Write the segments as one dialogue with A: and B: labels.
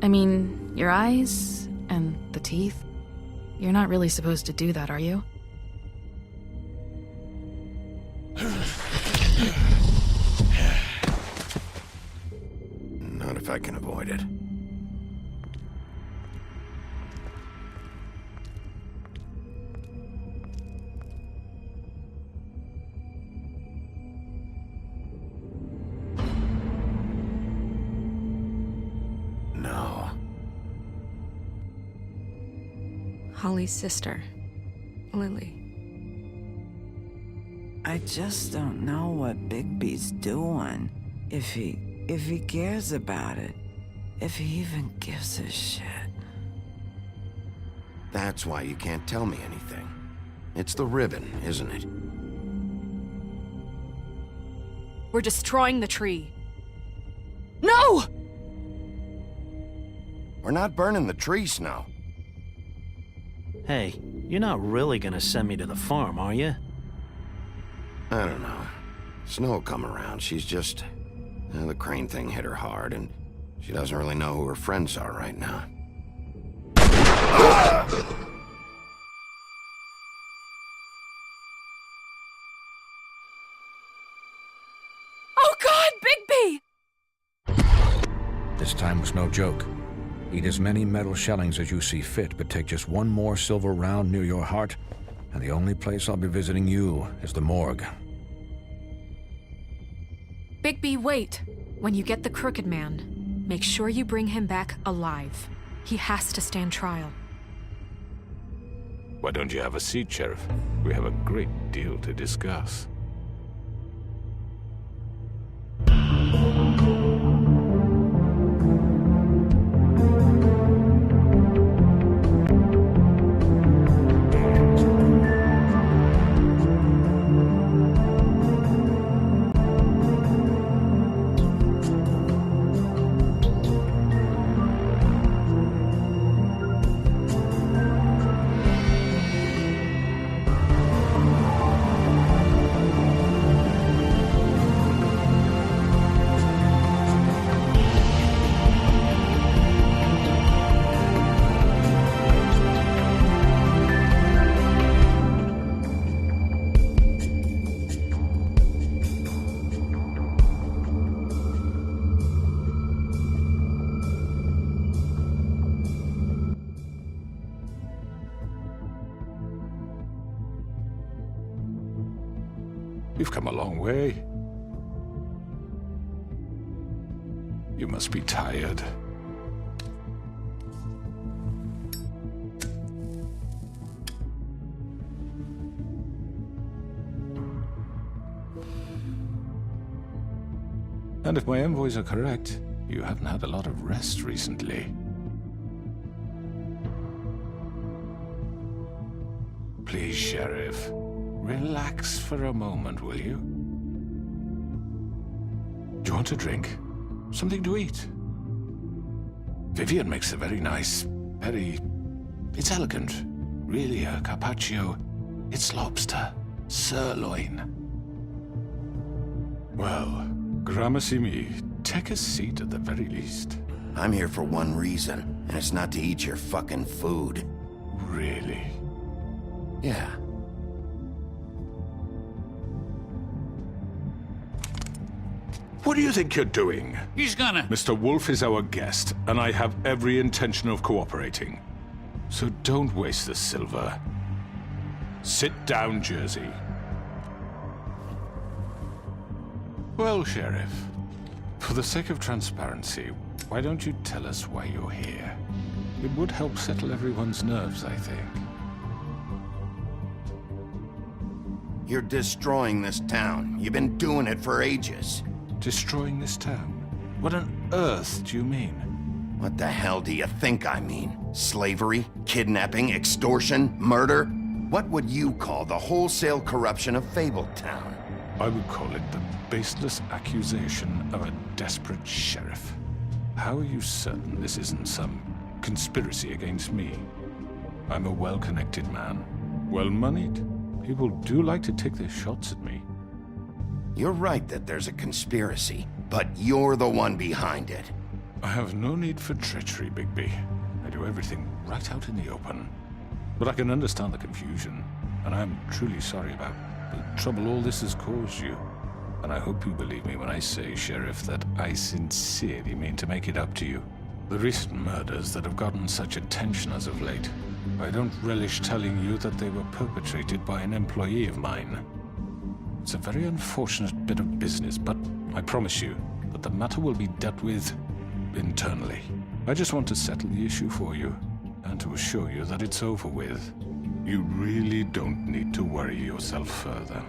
A: I mean, your eyes and the teeth. You're not really supposed to do that, are you?
B: Not if I can avoid it. No.
C: Holly's sister, Lily.
D: I just don't know what Bigby's doing. If he cares about it. If he even gives a shit.
B: That's why you can't tell me anything. It's the ribbon, isn't it?
C: We're destroying the tree. No!
B: We're not burning the tree, Snow.
E: Hey, you're not really gonna send me to the farm, are you?
B: I don't know. Snow will come around. She's just... the crane thing hit her hard, and she doesn't really know who her friends are right now.
C: Oh God, Bigby!
F: This time was no joke. Eat as many metal shellings as you see fit, but take just one more silver round near your heart, and the only place I'll be visiting you is the morgue.
C: Bigby, wait. When you get the Crooked Man, make sure you bring him back alive. He has to stand trial.
G: Why don't you have a seat, Sheriff? We have a great deal to discuss. You've come a long way. You must be tired. And if my envoys are correct, you haven't had a lot of rest recently. Please, Sheriff. Relax for a moment, will you? Do you want a drink? Something to eat? Vivian makes a very nice, it's elegant. Really a carpaccio. It's lobster. Sirloin. Well, gramercy me. Take a seat at the very least.
B: I'm here for one reason, and it's not to eat your fucking food.
G: Really?
B: Yeah.
G: What do you think you're doing?
H: He's gonna...
G: Mr. Wolf is our guest, and I have every intention of cooperating. So don't waste the silver. Sit down, Jersey. Well, Sheriff, for the sake of transparency, why don't you tell us why you're here? It would help settle everyone's nerves, I think.
B: You're destroying this town. You've been doing it for ages.
G: Destroying this town? What on earth do you mean?
B: What the hell do you think I mean? Slavery? Kidnapping? Extortion? Murder? What would you call the wholesale corruption of Fabletown?
G: I would call it the baseless accusation of a desperate sheriff. How are you certain this isn't some conspiracy against me. I'm a well-connected man, well-moneyed. People do like to take their shots at me.
B: You're right that there's a conspiracy, but you're the one behind it.
G: I have no need for treachery, Bigby. I do everything right out in the open. But I can understand the confusion, and I'm truly sorry about the trouble all this has caused you. And I hope you believe me when I say, Sheriff, that I sincerely mean to make it up to you. The recent murders that have gotten such attention as of late, I don't relish telling you that they were perpetrated by an employee of mine. It's a very unfortunate bit of business, but I promise you that the matter will be dealt with internally. I just want to settle the issue for you, and to assure you that it's over with. You really don't need to worry yourself further.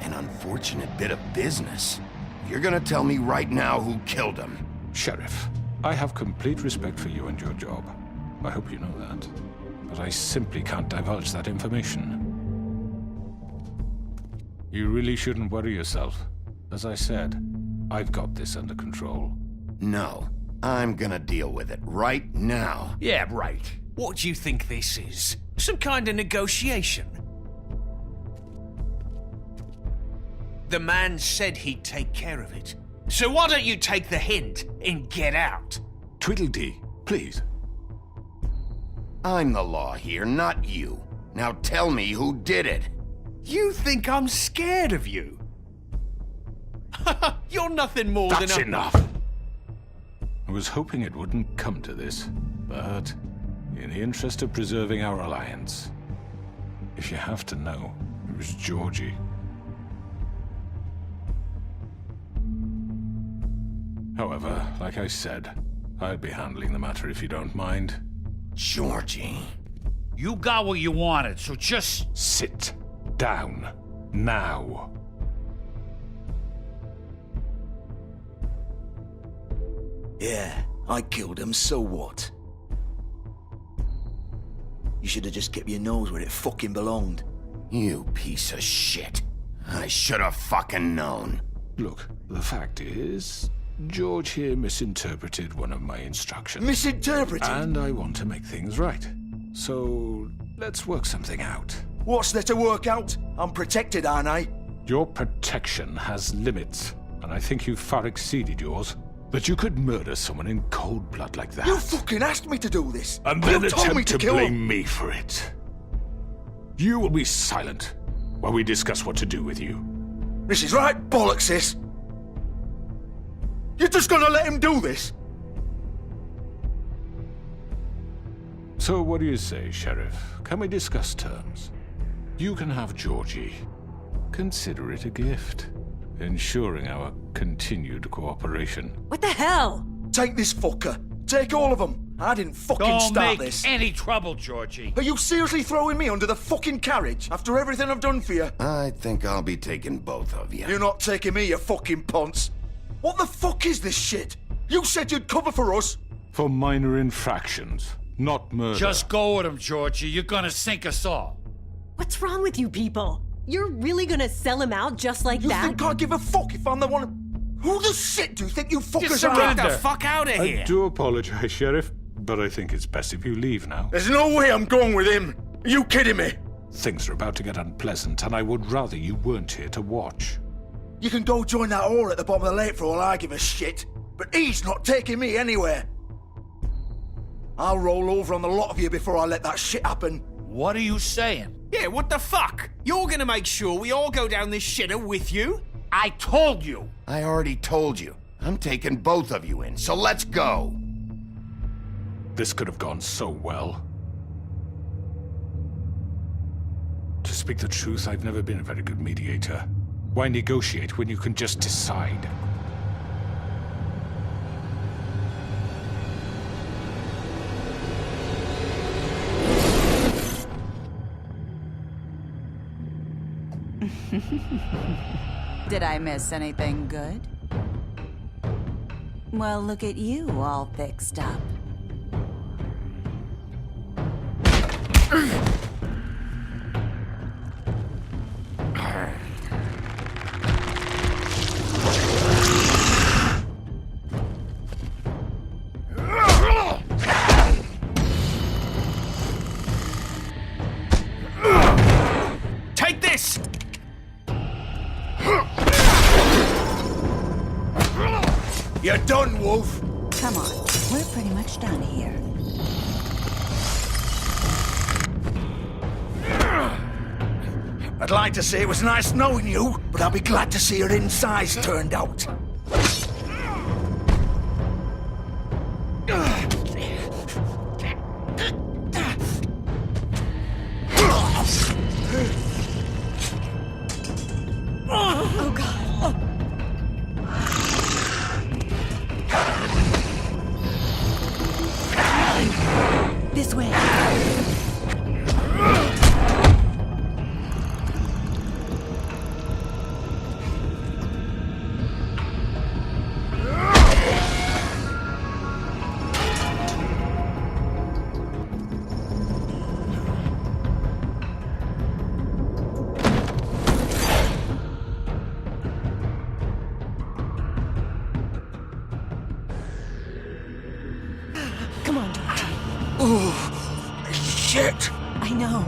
B: An unfortunate bit of business. You're gonna tell me right now who killed him.
G: Sheriff, I have complete respect for you and your job. I hope you know that. But I simply can't divulge that information. You really shouldn't worry yourself. As I said, I've got this under control.
B: No, I'm gonna deal with it right now.
H: Yeah, right. What do you think this is? Some kind of negotiation? The man said he'd take care of it. So why don't you take the hint and get out?
G: Tweedledee, please.
B: I'm the law here, not you. Now tell me who did it.
H: You think I'm scared of you? You're nothing more
G: That's
H: than a...
G: enough! I was hoping it wouldn't come to this, but in the interest of preserving our alliance, if you have to know, it was Georgie. However, like I said, I'll be handling the matter if you don't mind.
B: Georgie.
I: You got what you wanted, so just...
G: Sit down. Now.
J: Yeah, I killed him, so what? You should have just kept your nose where it fucking belonged.
B: You piece of shit. I should have fucking known.
G: Look, the fact is, George here misinterpreted one of my instructions.
J: Misinterpreted?
G: And I want to make things right. So, let's work something out.
J: What's there to work out? I'm protected, aren't I?
G: Your protection has limits, and I think you've far exceeded yours. That you could murder someone in cold blood like that.
J: You fucking asked me to do this.
G: And then
J: you told me
G: attempt
J: to
G: to
J: kill
G: blame
J: him.
G: me for it. You will be silent while we discuss what to do with you.
J: This is right bollocks, sis. You're just gonna let him do this?
G: So what do you say, Sheriff? Can we discuss terms? You can have Georgie. Consider it a gift, ensuring our continued cooperation.
K: What the hell?
J: Take this fucker. Take all of them. I didn't fucking
I: Don't
J: start
I: make
J: this.
I: any trouble, Georgie.
J: Are you seriously throwing me under the fucking carriage after everything I've done for you?
B: I think I'll be taking both of you.
J: You're not taking me, you fucking ponce. What the fuck is this shit? You said you'd cover for us.
G: For minor infractions, not murder.
I: Just go with him, Georgie. You're gonna sink us all.
K: What's wrong with you people? You're really gonna sell him out just like
J: You
K: that?
J: think I give a fuck if I'm the one? Who the shit do you think you fuckers are?
H: Get the fuck out of here!
G: I do apologize, Sheriff, but I think it's best if you leave now.
J: There's no way I'm going with him. Are you kidding me?
G: Things are about to get unpleasant, and I would rather you weren't here to watch.
J: You can go join that whore at the bottom of the lake for all I give a shit. But he's not taking me anywhere. I'll roll over on the lot of you before I let that shit happen.
I: What are you saying?
H: Yeah, what the fuck? You're gonna make sure we all go down this shitter with you?
I: I told you.
B: I already told you. I'm taking both of you in, so let's go.
G: This could have gone so well. To speak the truth, I've never been a very good mediator. Why negotiate when you can just decide?
L: Did I miss anything good? Well, look at you, all fixed up.
J: You're done, Wolf.
L: Come on, we're pretty much done here.
J: I'd like to say it was nice knowing you, but I'll be glad to see your insides turned out.
K: Oh, God. This way. Come on, Georgie.
J: Ooh, shit.
K: I know.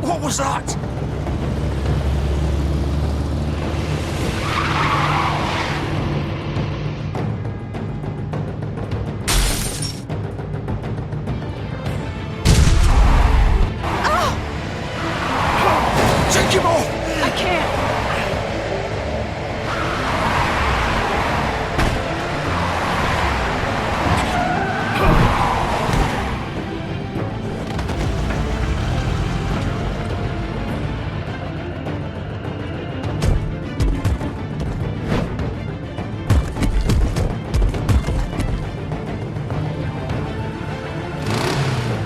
J: What was that? Take him off!
K: I can't.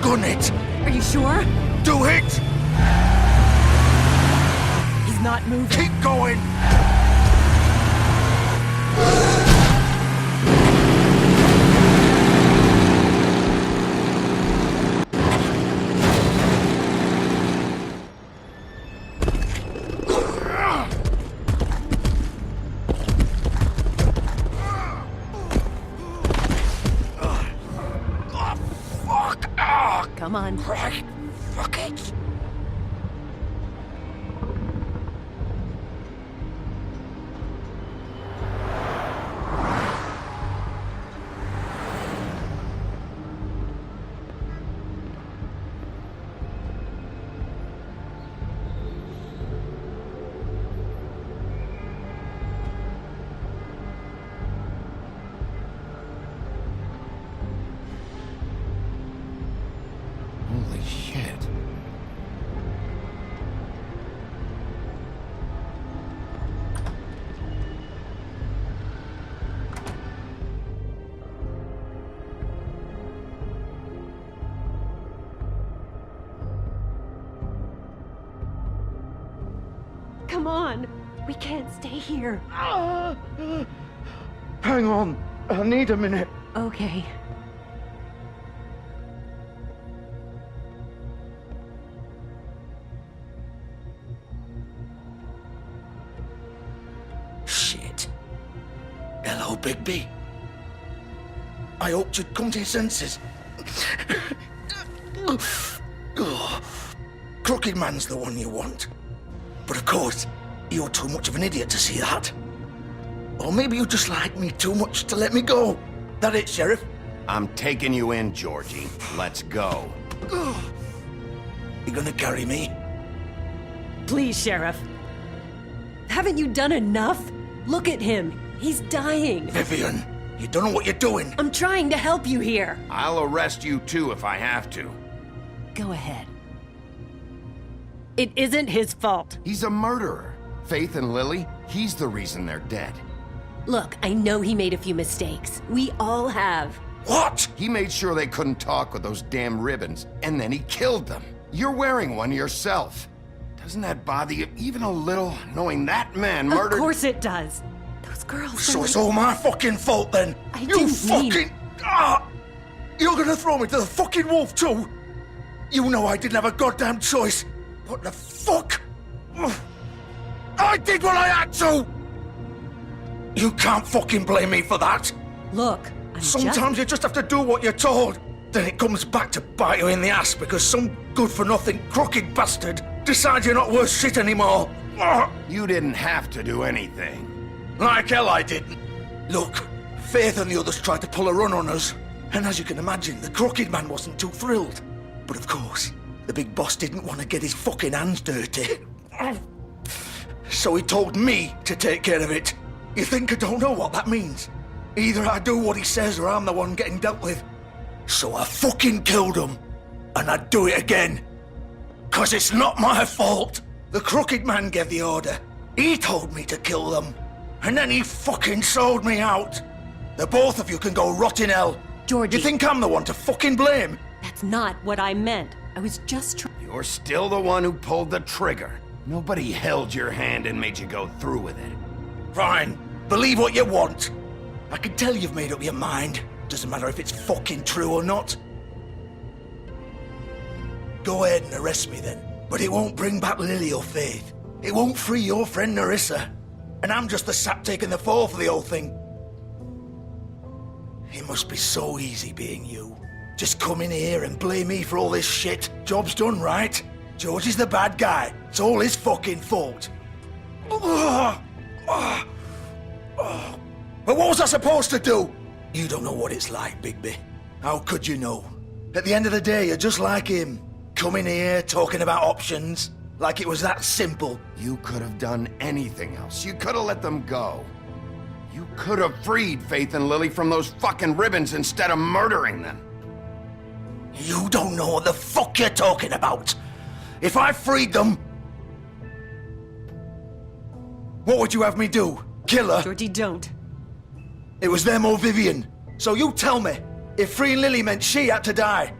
J: Gun it!
K: Are you sure?
J: Do it!
K: He's not moving.
J: Keep going!
K: Come on.
J: Right. Fuck it.
B: Holy shit.
K: Come on. We can't stay here.
J: Hang on. I need a minute.
K: Okay.
J: Bigby. I hoped you'd come to your senses. Crooked Man's the one you want. But of course, you're too much of an idiot to see that. Or maybe you just like me too much to let me go. That it, Sheriff?
B: I'm taking you in, Georgie. Let's go.
J: You gonna carry me?
K: Please, Sheriff. Haven't you done enough? Look at him. He's dying.
J: Vivian, you don't know what you're doing.
K: I'm trying to help you here.
B: I'll arrest you too if I have to.
K: Go ahead. It isn't his fault.
B: He's a murderer. Faith and Lily, he's the reason they're dead.
K: Look, I know he made a few mistakes. We all have.
J: What?
B: He made sure they couldn't talk with those damn ribbons, and then he killed them. You're wearing one yourself. Doesn't that bother you even a little, knowing that man murdered—
K: Of course it does. Those girls—
J: So it's all my fucking fault then?
K: I
J: You
K: didn't
J: fucking—
K: mean—
J: You're gonna throw me to the fucking wolf too? You know I didn't have a goddamn choice. What the fuck? I did what I had to! You can't fucking blame me for that.
K: Look,
J: Sometimes you just have to do what you're told. Then it comes back to bite you in the ass because some good-for-nothing crooked bastard decides you're not worth shit anymore.
B: You didn't have to do anything.
J: Like hell I didn't. Look, Faith and the others tried to pull a run on us. And as you can imagine, the Crooked Man wasn't too thrilled. But of course, the big boss didn't want to get his fucking hands dirty. So he told me to take care of it. You think I don't know what that means? Either I do what he says or I'm the one getting dealt with. So I fucking killed him. And I'd do it again. 'Cause it's not my fault. The Crooked Man gave the order. He told me to kill them. And then he fucking sold me out. The both of you can go rot in hell.
K: Georgie.
J: You think I'm the one to fucking blame?
K: That's not what I meant. I was just
B: You're still the one who pulled the trigger. Nobody held your hand and made you go through with it.
J: Fine. Believe what you want. I can tell you've made up your mind. Doesn't matter if it's fucking true or not. Go ahead and arrest me then. But it won't bring back Lily or Faith. It won't free your friend Nerissa. And I'm just the sap taking the fall for the whole thing. It must be so easy being you. Just come in here and blame me for all this shit. Job's done, right? George is the bad guy. It's all his fucking fault. But what was I supposed to do? You don't know what it's like, Bigby. How could you know? At the end of the day, you're just like him. Coming here, talking about options. Like it was that simple.
B: You could have done anything else. You could have let them go. You could have freed Faith and Lily from those fucking ribbons instead of murdering them.
J: You don't know what the fuck you're talking about. If I freed them... What would you have me do? Kill her?
K: Georgie, don't.
J: It was them or Vivian. So you tell me, if freeing Lily meant she had to die.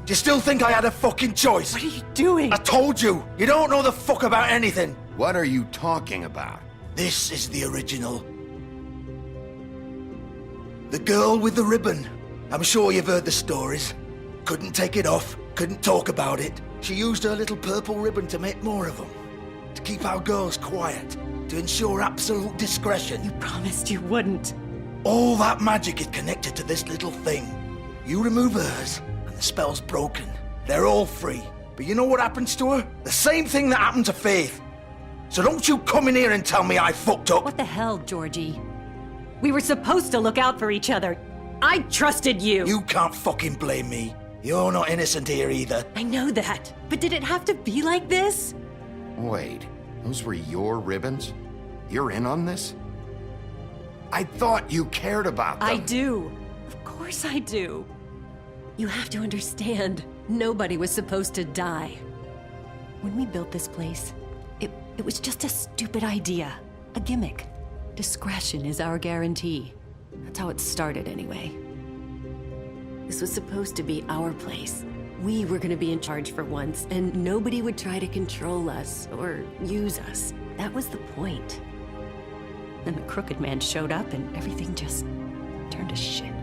J: Do you still think I had a fucking choice?
K: What are you doing?
J: I told you, you don't know the fuck about anything.
B: What are you talking about?
J: This is the original. The girl with the ribbon. I'm sure you've heard the stories. Couldn't take it off, couldn't talk about it. She used her little purple ribbon to make more of them. To keep our girls quiet. To ensure absolute discretion.
K: You promised you wouldn't.
J: All that magic is connected to this little thing. You remove hers, and the spell's broken. They're all free. But you know what happens to her? The same thing that happened to Faith. So don't you come in here and tell me I fucked up.
K: What the hell, Georgie? We were supposed to look out for each other. I trusted you.
J: You can't fucking blame me. You're not innocent here either.
K: I know that. But did it have to be like this?
B: Wait, those were your ribbons? You're in on this? I thought you cared about them.
K: I do. Of course I do. You have to understand, nobody was supposed to die. When we built this place, it was just a stupid idea. A gimmick. Discretion is our guarantee. That's how it started anyway. This was supposed to be our place. We were gonna be in charge for once, and nobody would try to control us or use us. That was the point. Then the Crooked Man showed up and everything just turned to shit.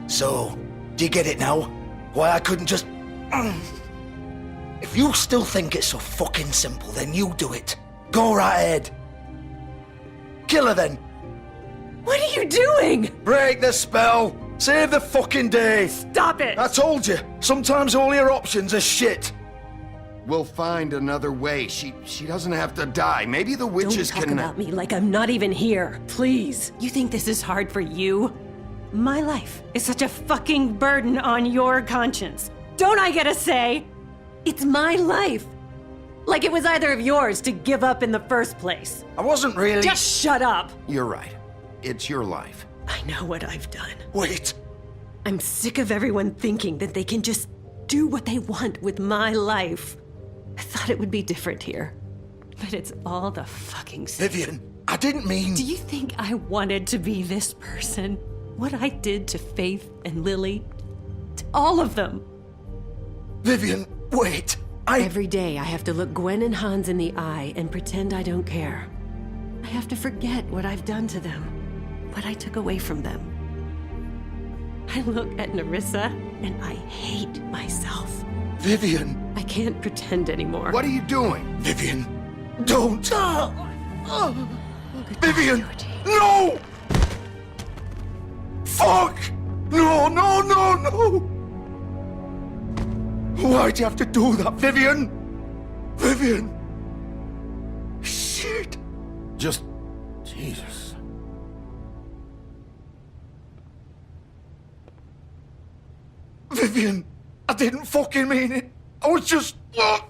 J: So, do you get it now? Why I couldn't just... If you still think it's so fucking simple, then you do it. Go right ahead. Kill her then.
K: What are you doing?
J: Break the spell! Save the fucking day!
K: Stop it!
J: I told you, sometimes all your options are shit.
B: We'll find another way. She doesn't have to die. Maybe the witches
K: Don't talk
B: can...
K: about me like I'm not even here. Please. You think this is hard for you? My life is such a fucking burden on your conscience. Don't I get a say? It's my life. Like it was either of yours to give up in the first place.
J: I wasn't really...
K: Just shut up.
B: You're right. It's your life.
K: I know what I've done.
J: Wait.
K: I'm sick of everyone thinking that they can just do what they want with my life. I thought it would be different here. But it's all the fucking same.
J: Vivian, I didn't mean...
K: Do you think I wanted to be this person? What I did to Faith and Lily? To all of them?
J: Vivian, wait.
K: Every day I have to look Gwen and Hans in the eye and pretend I don't care. I have to forget what I've done to them, what I took away from them. I look at Nerissa and I hate myself.
J: Vivian.
K: I can't pretend anymore.
B: What are you doing?
J: Vivian, don't. Vivian, no! Fuck! No, no, no, no! Why'd you have to do that, Vivian? Vivian! Shit!
B: Just... Jesus.
J: Vivian, I didn't fucking mean it. I was just... Oh!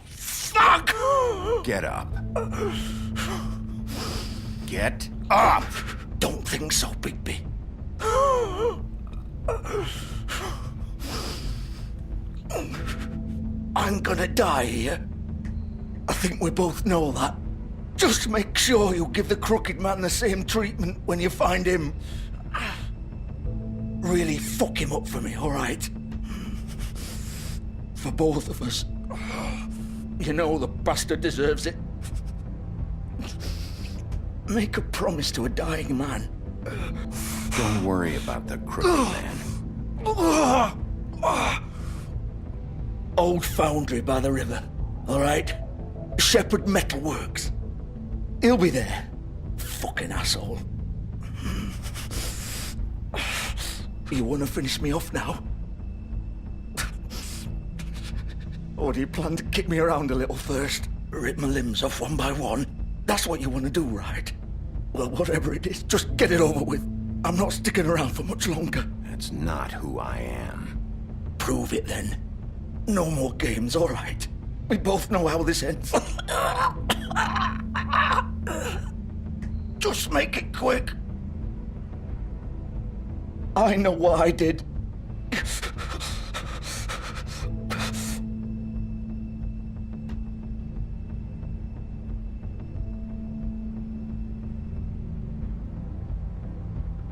J: Fuck!
B: Get up. Get up!
J: Don't think so, Bigby. I'm gonna die here. I think we both know that. Just make sure you give the crooked man the same treatment when you find him. Really fuck him up for me, all right? For both of us. You know the bastard deserves it. Make a promise to a dying man.
B: Don't worry about the crooked man.
J: Old foundry by the river, all right? Shepherd Metalworks. He'll be there. Fucking asshole. You want to finish me off now? Or do you plan to kick me around a little first? Rip my limbs off one by one? That's what you want to do, right? Well, whatever it is, just get it over with. I'm not sticking around for much longer.
B: That's not who I am.
J: Prove it then. No more games, all right? We both know how this ends. Just make it quick. I know what I did.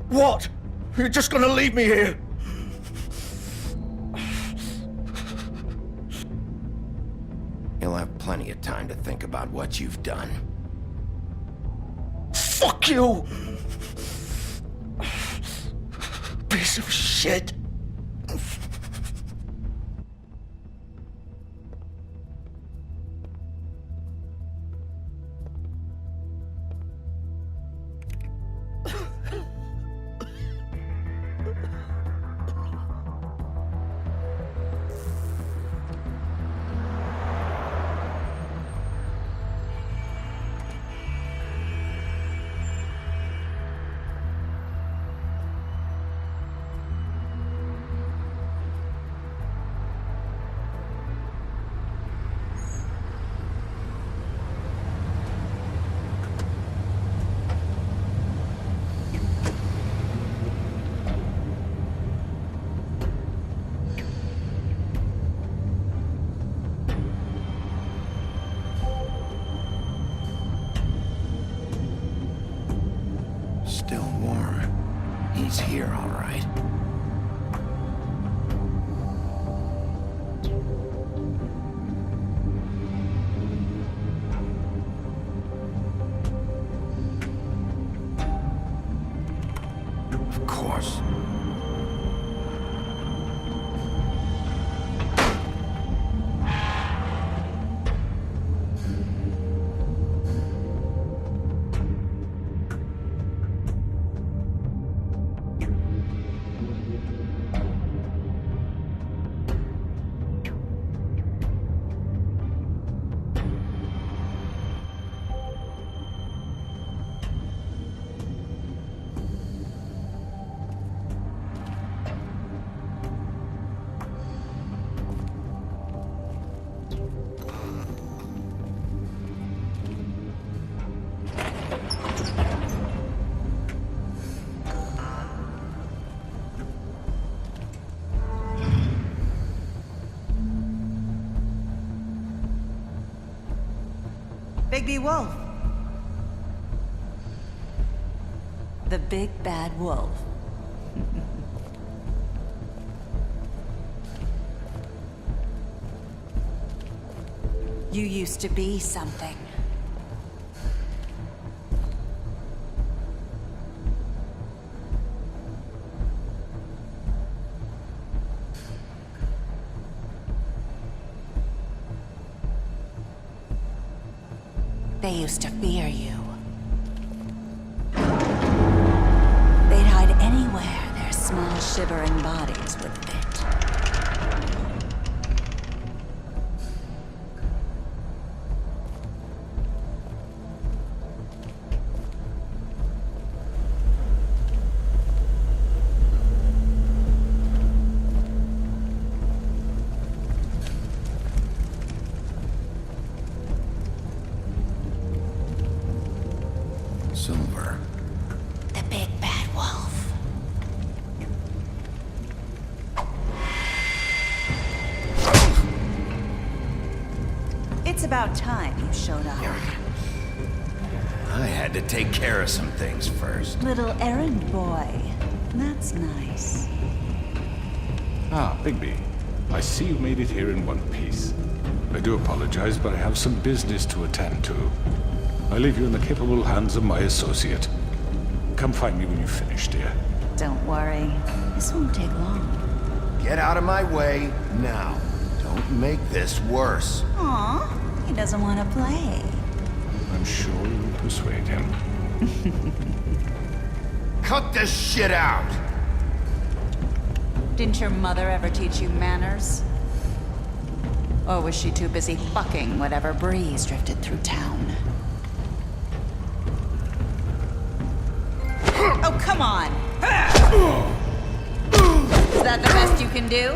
J: What? You're just gonna leave me here?
B: You'll have plenty of time to think about what you've done.
J: Fuck you! Piece of shit.
L: Bigby Wolf. The big bad wolf. You used to be something. They used to fear you. They'd hide anywhere their small, shivering bodies would fit.
B: Silver.
L: The big bad wolf. It's about time you showed up.
B: I had to take care of some things first.
L: Little errand boy. That's nice.
G: Ah, Bigby. I see you made it here in one piece. I do apologize, but I have some business to attend to. I leave you in the capable hands of my associate. Come find me when you finish, dear.
L: Don't worry. This won't take long.
B: Get out of my way now. Don't make this worse.
L: Aw, he doesn't want to play.
G: I'm sure you'll persuade him.
B: Cut this shit out!
L: Didn't your mother ever teach you manners? Or was she too busy fucking whatever breeze drifted through town? Oh, come on! Is that the best you can do?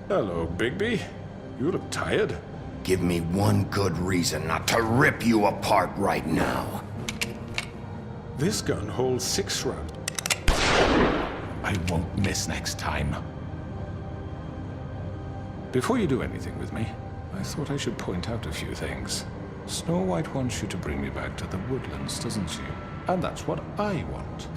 G: Hello, Bigby. You look tired.
B: Give me one good reason not to rip you apart right now.
G: This gun holds 6 rounds. I won't miss next time. Before you do anything with me, I thought I should point out a few things. Snow White wants you to bring me back to the woodlands, doesn't she? And that's what I want.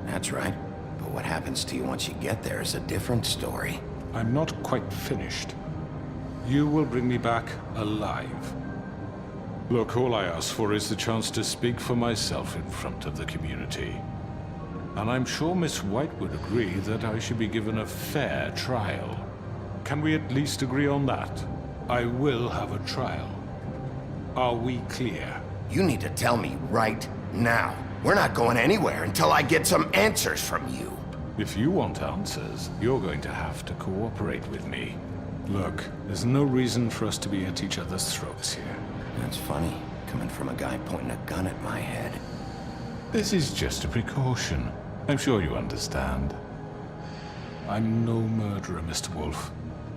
B: That's right. But what happens to you once you get there is a different story.
G: I'm not quite finished. You will bring me back alive. Look, all I ask for is the chance to speak for myself in front of the community. And I'm sure Miss White would agree that I should be given a fair trial. Can we at least agree on that? I will have a trial. Are we clear?
B: You need to tell me right now. We're not going anywhere until I get some answers from you.
G: If you want answers, you're going to have to cooperate with me. Look, there's no reason for us to be at each other's throats here.
B: That's funny, coming from a guy pointing a gun at my head.
G: This is just a precaution. I'm sure you understand. I'm no murderer, Mr. Wolf.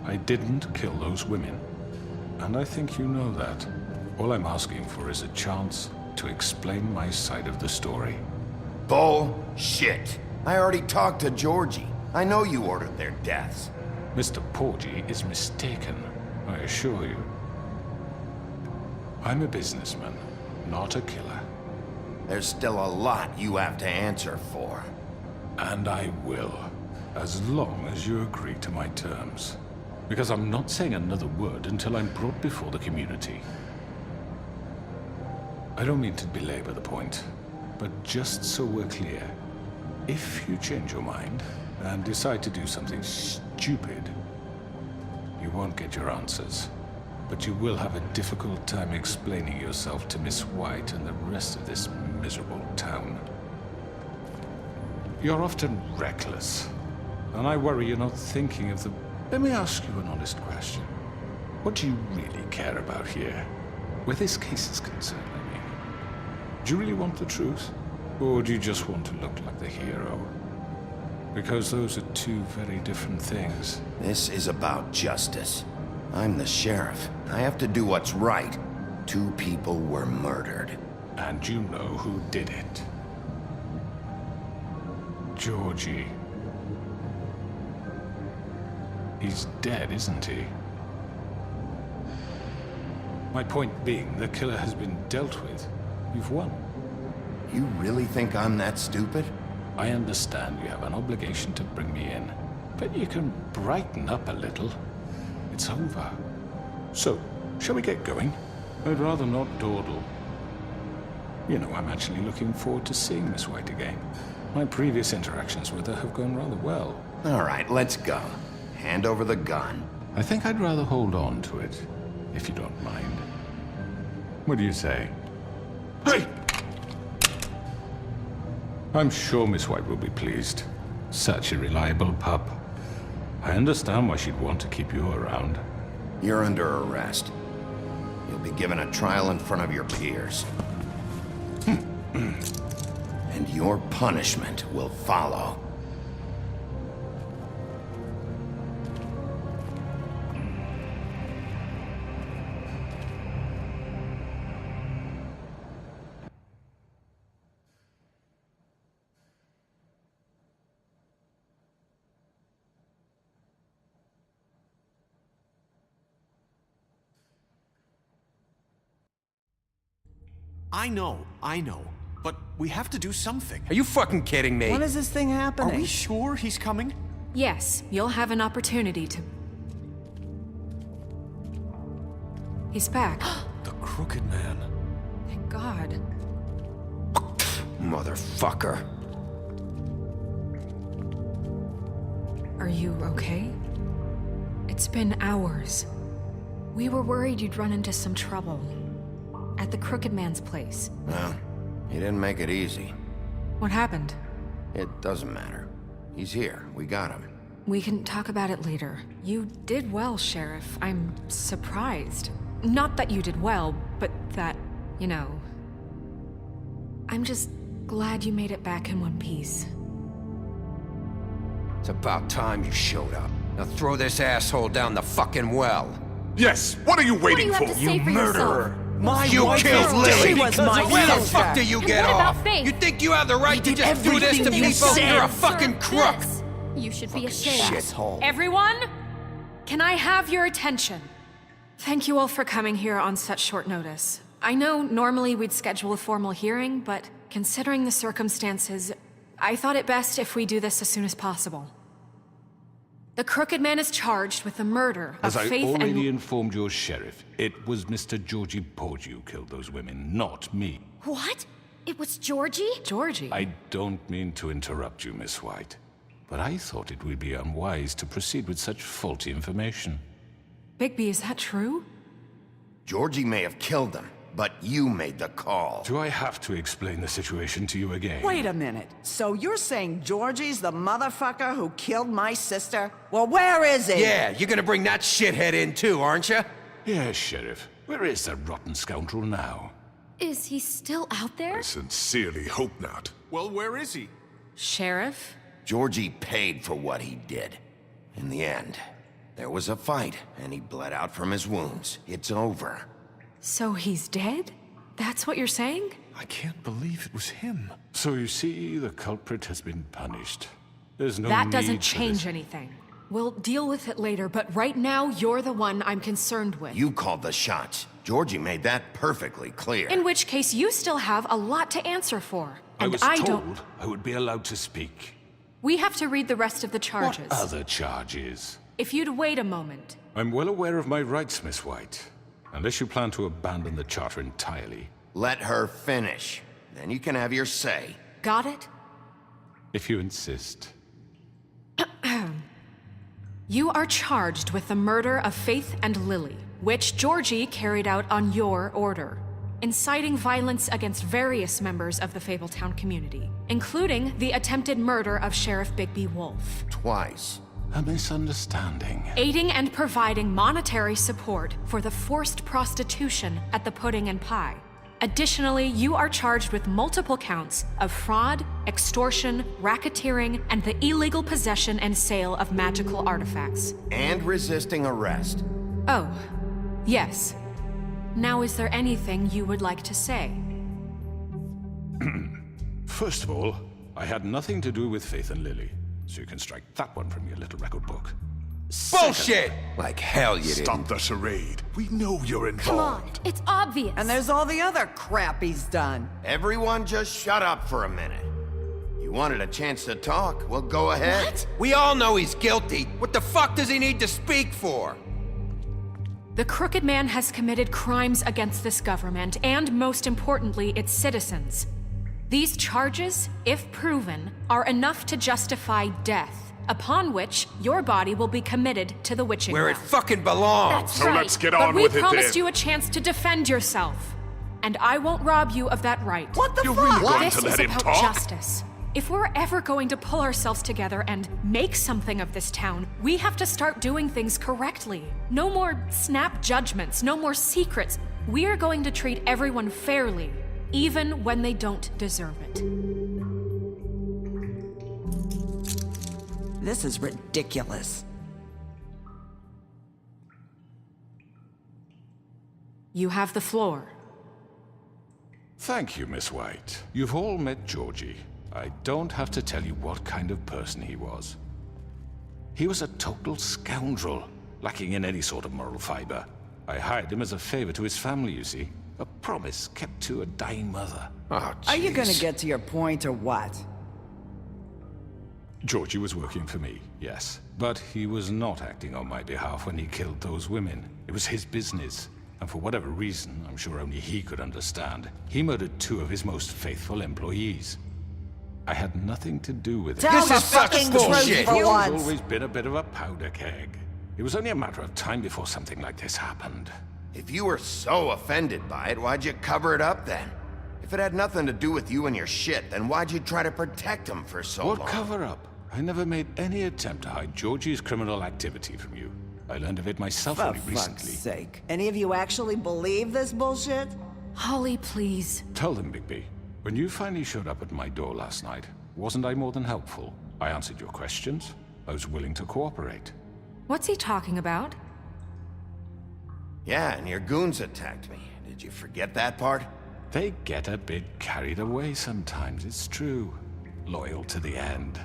G: I didn't kill those women. And I think you know that. All I'm asking for is a chance to explain my side of the story.
B: Bullshit. I already talked to Georgie. I know you ordered their deaths.
G: Mr. Porgy is mistaken, I assure you. I'm a businessman, not a killer.
B: There's still a lot you have to answer for.
G: And I will, as long as you agree to my terms. Because I'm not saying another word until I'm brought before the community. I don't mean to belabor the point, but just so we're clear, if you change your mind and decide to do something stupid, you won't get your answers. But you will have a difficult time explaining yourself to Miss White and the rest of this miserable town. You're often reckless, and I worry you're not thinking of the... Let me ask you an honest question. What do you really care about here? Where this case is concerned, I mean. Do you really want the truth? Or do you just want to look like the hero? Because those are two very different things.
B: This is about justice. I'm the sheriff. I have to do what's right. 2 people were murdered.
G: And you know who did it. Georgie. He's dead, isn't he? My point being, the killer has been dealt with. You've won.
B: You really think I'm that stupid?
G: I understand you have an obligation to bring me in, but you can brighten up a little. It's over. So, shall we get going? I'd rather not dawdle. You know, I'm actually looking forward to seeing Miss White again. My previous interactions with her have gone rather well.
B: All right, let's go. Hand over the gun.
G: I think I'd rather hold on to it, if you don't mind. What do you say? Hey! I'm sure Miss White will be pleased. Such a reliable pup. I understand why she'd want to keep you around.
B: You're under arrest. You'll be given a trial in front of your peers. And your punishment will follow.
M: I know. But we have to do something.
N: Are you fucking kidding me?
D: When is this thing happening?
M: Are we sure he's coming?
C: Yes, you'll have an opportunity to... He's back.
N: The Crooked Man.
C: Thank God.
N: Motherfucker.
C: Are you okay? It's been hours. We were worried you'd run into some trouble. at the Crooked Man's place.
B: Well, he didn't make it easy.
C: What happened?
B: It doesn't matter. He's here. We got him.
C: We can talk about it later. You did well, Sheriff. I'm surprised. Not that you did well, but that, you know... I'm just glad you made it back in one piece.
N: It's about time you showed up. Now throw this asshole down the fucking well.
G: Yes, what are you waiting
K: What do you have to say for
N: murderer!
H: You killed Lily!
D: She was my
N: Where the
D: sister.
N: fuck do you get
K: what about
N: off?
K: Faith?
N: You think you have the right to
K: did
N: just do this to
K: everything you
N: people?
K: said.
N: You're a fucking crook!
K: This. You should be ashamed.
N: Shithole.
C: Everyone, can I have your attention? Thank you all for coming here on such short notice. I know normally we'd schedule a formal hearing, but considering the circumstances, I thought it best if we do this as soon as possible. The Crooked Man is charged with the murder of
G: As I
C: Faith
G: already
C: and...
G: informed your sheriff, it was Mr. Georgie Porgy who killed those women, not me.
K: What? It was Georgie?
C: Georgie?
G: I don't mean to interrupt you, Miss White, but I thought it would be unwise to proceed with such faulty information.
C: Bigby, is that true?
B: Georgie may have killed them, but you made the call.
G: Do I have to explain the situation to you again?
D: Wait a minute. So you're saying Georgie's the motherfucker who killed my sister? Well, where is he?
N: Yeah, you're gonna bring that shithead in too, aren't you?
G: Yes, Sheriff. Where is that rotten scoundrel now?
K: Is he still out there?
G: I sincerely hope not.
M: Well, where is he?
C: Sheriff?
B: Georgie paid for what he did. In the end, there was a fight, and he bled out from his wounds. It's over.
C: So he's dead? That's what you're saying?
G: I can't believe it was him. So you see, the culprit has been punished. There's no
C: That
G: need
C: doesn't
G: for
C: change
G: this.
C: anything. We'll deal with it later, but right now, you're the one I'm concerned with.
B: You called the shots. Georgie made that perfectly clear.
C: In which case, you still have a lot to answer for.
G: I
C: And
G: was
C: I
G: told
C: don't...
G: I would be allowed to speak.
C: We have to read the rest of the charges.
G: What other charges?
C: If you'd wait a moment.
G: I'm well aware of my rights, Miss White. Unless you plan to abandon the charter entirely.
B: Let her finish. Then you can have your say.
C: Got it?
G: If you insist.
C: You are charged with the murder of Faith and Lily, which Georgie carried out on your order, inciting violence against various members of the Fabletown community, including the attempted murder of Sheriff Bigby Wolf.
B: Twice.
G: A misunderstanding.
C: Aiding and providing monetary support for the forced prostitution at the Pudding and Pie. Additionally, you are charged with multiple counts of fraud, extortion, racketeering, and the illegal possession and sale of magical artifacts.
B: And resisting arrest.
C: Oh, yes. Now, is there anything you would like to say?
G: First of all, I had nothing to do with Faith and Lily, so you can strike that one from your little record book.
N: Bullshit! Like hell you didn't.
G: Stop the charade. We know you're involved.
K: Come on, it's obvious.
D: And there's all the other crap he's done.
B: Everyone just shut up for a minute. You wanted a chance to talk? Well, go ahead.
K: What?
N: We all know he's guilty. What the fuck does he need to speak for?
C: The Crooked Man has committed crimes against this government and, most importantly, its citizens. These charges, if proven, are enough to justify death, upon which your body will be committed to the witching
N: Where it
C: well.
N: fucking belongs.
K: That's
G: So
K: right.
G: let's get
C: But
G: on
C: we
G: with it
C: promised
G: then.
C: you a chance to defend yourself, and I won't rob you of that right.
D: What the
G: You're
D: fuck?
G: really going
C: This
G: to
C: is
G: let him
C: about
G: talk?
C: justice. If we're ever going to pull ourselves together and make something of this town, we have to start doing things correctly. No more snap judgments, no more secrets. We are going to treat everyone fairly, even when they don't deserve it.
D: This is ridiculous.
C: You have the floor.
G: Thank you, Miss White. You've all met Georgie. I don't have to tell you what kind of person he was. He was a total scoundrel, lacking in any sort of moral fiber. I hired him as a favor to his family, you see. A promise kept to a dying mother.
B: Oh,
D: Are you gonna
B: jeez.
D: get to your point or what?
G: Georgie was working for me, yes. But he was not acting on my behalf when he killed those women. It was his business. And for whatever reason, I'm sure only he could understand, he murdered 2 of his most faithful employees. I had nothing to do with it.
D: Tell
N: This
D: the
N: is such
D: fucking
N: bullshit.
D: truth for
G: He's
D: once.
G: always been a bit of a powder keg. It was only a matter of time before something like this happened.
B: If you were so offended by it, why'd you cover it up then? If it had nothing to do with you and your shit, then why'd you try to protect him for so long?
G: What cover up? I never made any attempt to hide Georgie's criminal activity from you. I learned of it myself
D: For
G: only
D: fuck's
G: recently.
D: sake. Any of you actually believe this bullshit?
C: Holly, please.
G: Tell them, Bigby. When you finally showed up at my door last night, wasn't I more than helpful? I answered your questions. I was willing to cooperate.
C: What's he talking about?
B: Yeah, and your goons attacked me. Did you forget that part?
G: They get a bit carried away sometimes, it's true. Loyal to the end.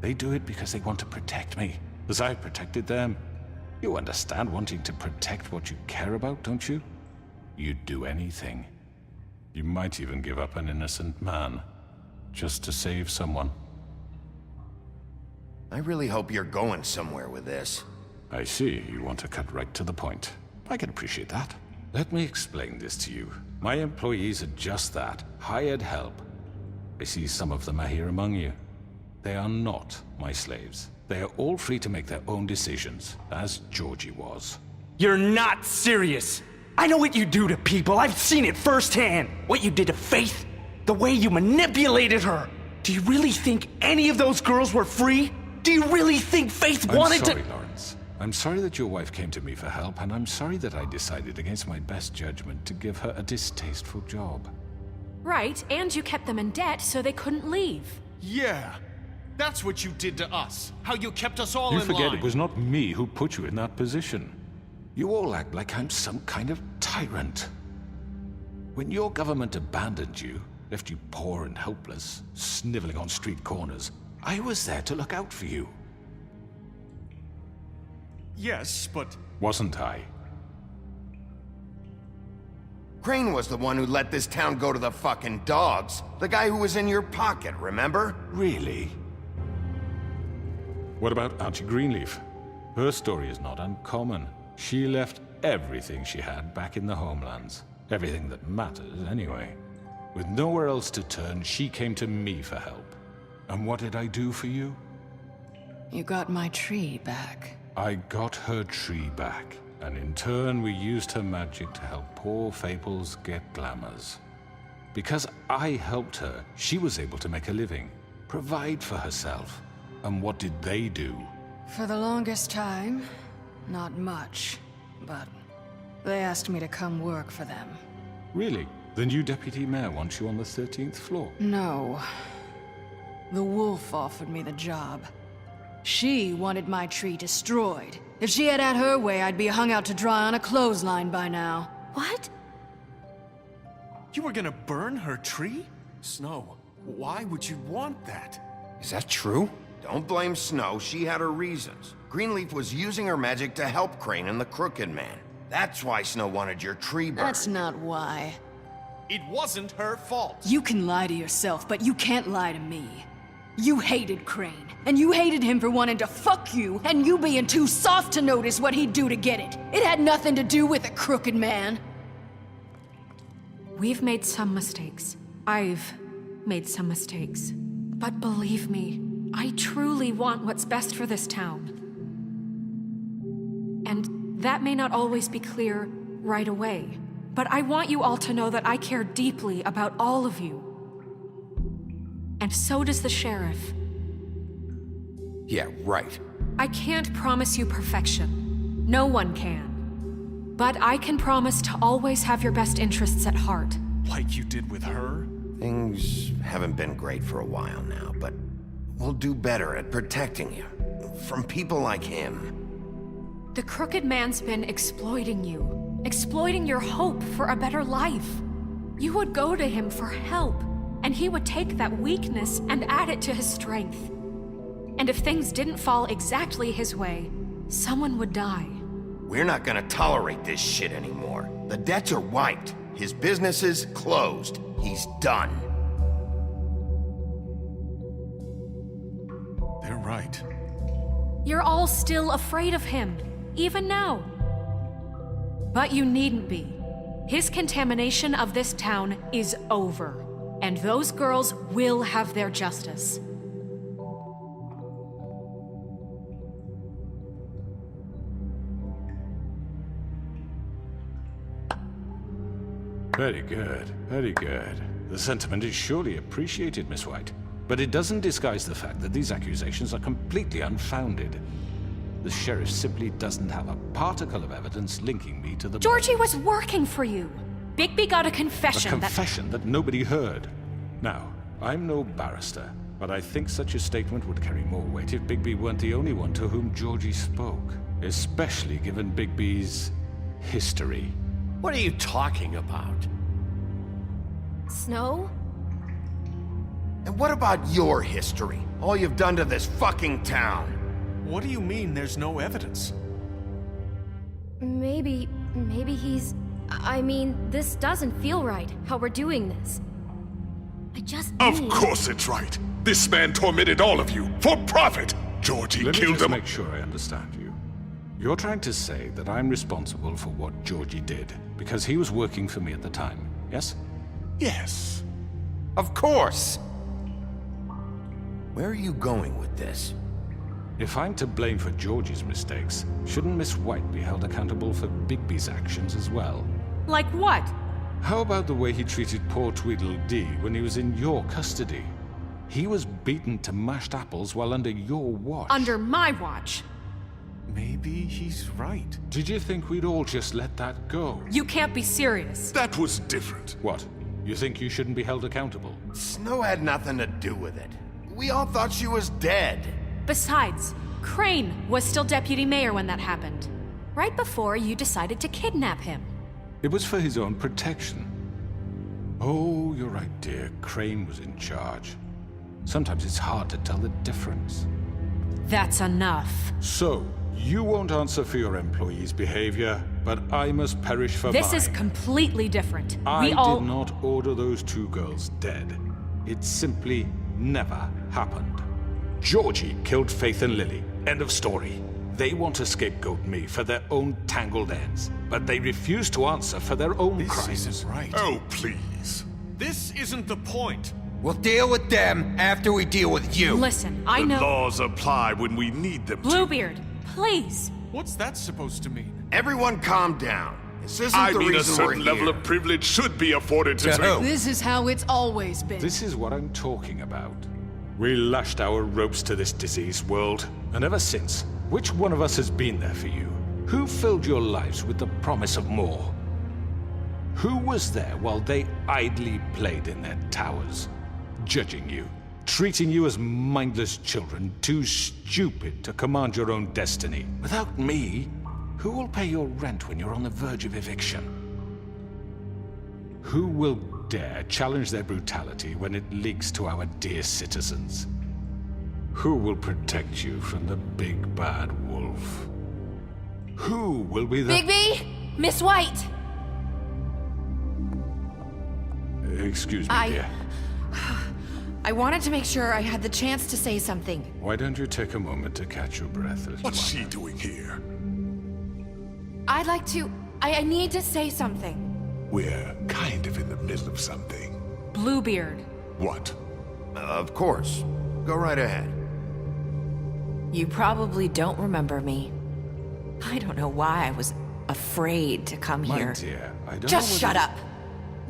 G: They do it because they want to protect me, as I've protected them. You understand wanting to protect what you care about, don't you? You'd do anything. You might even give up an innocent man, just to save someone.
B: I really hope you're going somewhere with this.
G: I see, you want to cut right to the point. I can appreciate that. Let me explain this to you. My employees are just that, hired help. I see some of them are here among you. They are not my slaves. They are all free to make their own decisions, as Georgie was.
O: You're not serious! I know what you do to people, I've seen it firsthand! What you did to Faith, the way you manipulated her! Do you really think any of those girls were free? Do you really think Faith wanted to—
G: I'm sorry, Lawrence. I'm sorry that your wife came to me for help, and I'm sorry that I decided against my best judgment to give her a distasteful job.
C: Right, and you kept them in debt so they couldn't leave.
M: Yeah, that's what you did to us. How you kept us all in
G: You forget
M: line.
G: it was not me who put you in that position. You all act like I'm some kind of tyrant. When your government abandoned you, left you poor and helpless, sniveling on street corners, I was there to look out for you.
M: Yes, but...
G: Wasn't I?
B: Crane was the one who let this town go to the fucking dogs. The guy who was in your pocket, remember?
G: Really? What about Auntie Greenleaf? Her story is not uncommon. She left everything she had back in the Homelands. Everything that matters, anyway. With nowhere else to turn, she came to me for help. And what did I do for you?
A: You got my tree back.
G: I got her tree back, and in turn we used her magic to help poor Fables get glamours. Because I helped her, she was able to make a living, provide for herself. And what did they do?
A: For the longest time, not much, but they asked me to come work for them.
G: Really? The new deputy mayor wants you on the 13th floor?
A: No. The wolf offered me the job. She wanted my tree destroyed. If she had her way, I'd be hung out to dry on a clothesline by now.
C: What?
M: You were gonna burn her tree? Snow, why would you want that?
B: Is that true? Don't blame Snow, she had her reasons. Greenleaf was using her magic to help Crane and the Crooked Man. That's why Snow wanted your tree burned.
A: That's not why.
M: It wasn't her fault.
A: You can lie to yourself, but you can't lie to me. You hated Crane, and you hated him for wanting to fuck you, and you being too soft to notice what he'd do to get it. It had nothing to do with the Crooked Man.
C: We've made some mistakes. I've made some mistakes. But believe me, I truly want what's best for this town. And that may not always be clear right away, but I want you all to know that I care deeply about all of you. And so does the sheriff.
N: Yeah, right.
C: I can't promise you perfection. No one can. But I can promise to always have your best interests at heart.
M: Like you did with her?
B: Things haven't been great for a while now, but we'll do better at protecting you. From people like him.
C: The Crooked Man's been exploiting you. Exploiting your hope for a better life. You would go to him for help, and he would take that weakness and add it to his strength. And if things didn't fall exactly his way, someone would die.
B: We're not gonna tolerate this shit anymore. The debts are wiped. His business is closed. He's done.
M: They're right.
C: You're all still afraid of him, even now. But you needn't be. His contamination of this town is over, and those girls will have their justice.
G: Very good, very good. The sentiment is surely appreciated, Miss White. But it doesn't disguise the fact that these accusations are completely unfounded. The sheriff simply doesn't have a particle of evidence linking me to the...
C: Georgie was working for you. Bigby got a confession.
G: A confession that nobody heard. Now, I'm no barrister, but I think such a statement would carry more weight if Bigby weren't the only one to whom Georgie spoke. Especially given Bigby's history.
I: What are you talking about?
A: Snow?
B: And what about your history? All you've done to this fucking town?
M: What do you mean there's no evidence?
P: Maybe he's... I mean, this doesn't feel right, how we're doing this. I just
Q: Of course it's right. This man tormented all of you, for profit! Georgie
G: Let me
Q: killed
G: just
Q: him.
G: make sure I understand you. You're trying to say that I'm responsible for what Georgie did, because he was working for me at the time, yes?
Q: Yes.
B: Of course! Where are you going with this?
G: If I'm to blame for Georgie's mistakes, shouldn't Miss White be held accountable for Bigby's actions as well?
C: Like what?
G: How about the way he treated poor Tweedledee when he was in your custody? He was beaten to mashed apples while under your watch.
C: Under my watch.
M: Maybe he's right.
G: Did you think we'd all just let that go?
C: You can't be serious.
Q: That was different.
G: What? You think you shouldn't be held accountable?
B: Snow had nothing to do with it. We all thought she was dead.
C: Besides, Crane was still deputy mayor when that happened. Right before you decided to kidnap him.
G: It was for his own protection. Oh, you're right, dear. Crane was in charge. Sometimes it's hard to tell the difference.
C: That's enough.
G: So, you won't answer for your employees' behavior, but I must perish for mine.
C: This is completely different.
G: I
C: We all...
G: did not order those two girls dead. It simply never happened. Georgie killed Faith and Lily. End of story. They want to scapegoat me for their own tangled ends, but they refuse to answer for their own crimes.
M: This isn't right.
Q: Oh, please.
M: This isn't the point.
N: We'll deal with them after we deal with you.
C: Listen, I know...
Q: The laws apply when we need them to.
C: Bluebeard, please.
M: What's that supposed to mean?
B: Everyone calm down. This isn't
Q: I
B: the
Q: mean, a
B: reason we're
Q: certain level
B: here.
Q: of privilege should be afforded to
N: who?
A: This is how it's always been.
G: This is what I'm talking about. We lashed our ropes to this diseased world, and ever since, which one of us has been there for you? Who filled your lives with the promise of more? Who was there while they idly played in their towers, judging you, treating you as mindless children, too stupid to command your own destiny? Without me, who will pay your rent when you're on the verge of eviction? Who will dare challenge their brutality when it leaks to our dear citizens? Who will protect you from the big bad wolf? Who will be the...
A: Bigby! Miss White!
G: Excuse me, dear.
R: I wanted to make sure I had the chance to say something.
G: Why don't you take a moment to catch your breath?
Q: What's she doing here?
R: I'd like to... I need to say something.
Q: We're kind of in the middle of something.
C: Bluebeard.
Q: What?
B: Of course. Go right ahead.
R: You probably don't remember me. I don't know why I was afraid to come
G: My
R: here.
G: dear, I don't
R: Just
G: know
R: shut up.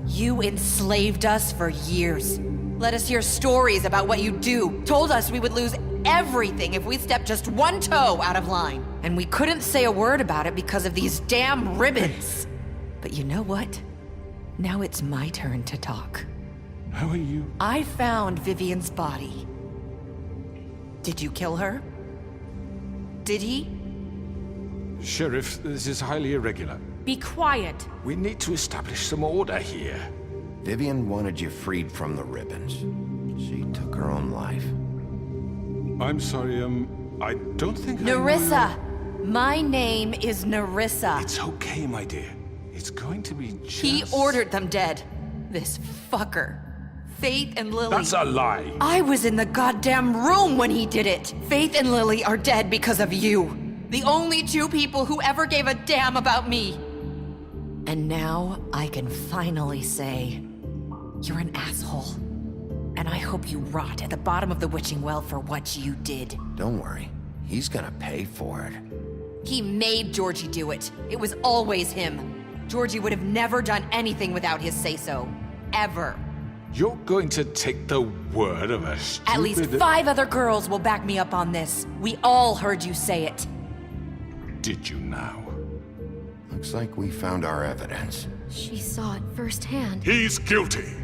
R: You enslaved us for years. Let us hear stories about what you do. Told us we would lose everything if we stepped just one toe out of line. And we couldn't say a word about it because of these damn ribbons. But you know what? Now it's my turn to talk.
G: How are you?
R: I found Vivian's body. Did you kill her? Did he?
G: Sheriff, this is highly irregular.
C: Be quiet.
G: We need to establish some order here.
B: Vivian wanted you freed from the ribbons. She took her own life.
G: I'm sorry, I don't think
R: Nerissa! My name is Nerissa.
G: It's okay, my dear. It's going to be just...
R: He ordered them dead. This fucker. Faith and Lily.
G: That's a lie.
R: I was in the goddamn room when he did it. Faith and Lily are dead because of you. The only two people who ever gave a damn about me. And now I can finally say, you're an asshole. And I hope you rot at the bottom of the witching well for what you did.
B: Don't worry. He's gonna pay for it.
R: He made Georgie do it. It was always him. Georgie would have never done anything without his say-so. Ever.
G: You're going to take the word of a stupid...
R: At least 5 other girls will back me up on this. We all heard you say it.
G: Did you now?
B: Looks like we found our evidence.
P: She saw it firsthand.
Q: He's guilty.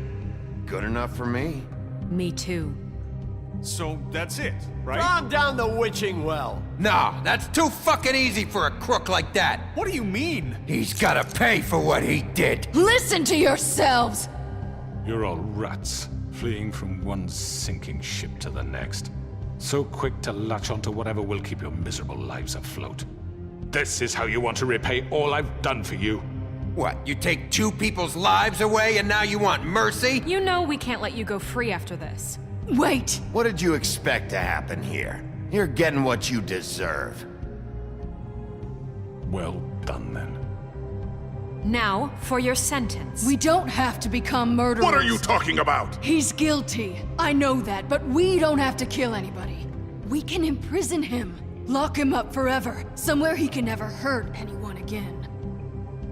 B: Good enough for me.
C: Me too.
M: So that's it, right?
I: Calm down the witching well.
N: Nah, that's too fucking easy for a crook like that.
M: What do you mean?
N: He's gotta pay for what he did.
A: Listen to yourselves!
G: You're all rats, fleeing from one sinking ship to the next. So quick to latch onto whatever will keep your miserable lives afloat. This is how you want to repay all I've done for you?
N: What, you take 2 people's lives away and now you want mercy?
C: You know we can't let you go free after this.
A: Wait!
B: What did you expect to happen here? You're getting what you deserve.
G: Well done, then.
C: Now, for your sentence.
A: We don't have to become murderers.
Q: What are you talking about?
A: He's guilty. I know that, but we don't have to kill anybody. We can imprison him. Lock him up forever. Somewhere he can never hurt anyone again.